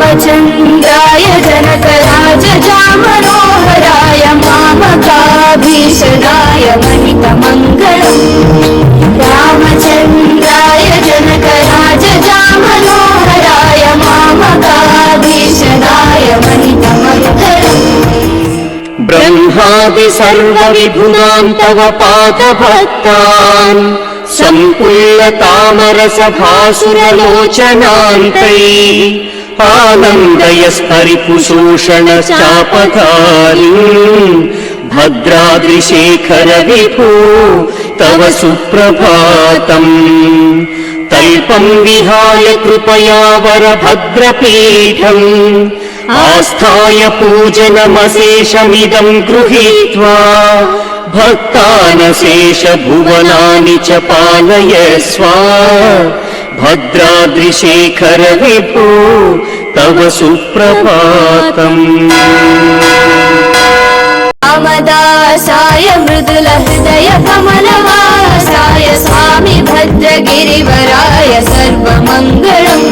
रामचन्द्राय जनकराजजामनोहराय मामकाभीषणाय महितमङ्गलम् रामचन्द्राय जनकराजजामनोहराय मामकाभीषणाय महितमङ्गलम् ब्रह्मादि सर्वविभुनां तव पादभक्तान् सम्पूर्णतामरसभासुरलोचनान्तैः आनन्दयस्परिपुशूषणश्चापधारीम् भद्राद्रिशेखर विभो तव सुप्रभातम् तल्पं विहाय कृपया वरभद्रपीठम् आस्थाय पूजनमशेषमिदं गृहीत्वा भक्तानशेष भुवनानि च पालयस्व भद्राद्रिशेखर विभो तव सुप्रभातम् रामदासाय मृदुलहृदय कमलवासाय स्वामी भद्रगिरिवराय सर्वमङ्गलम्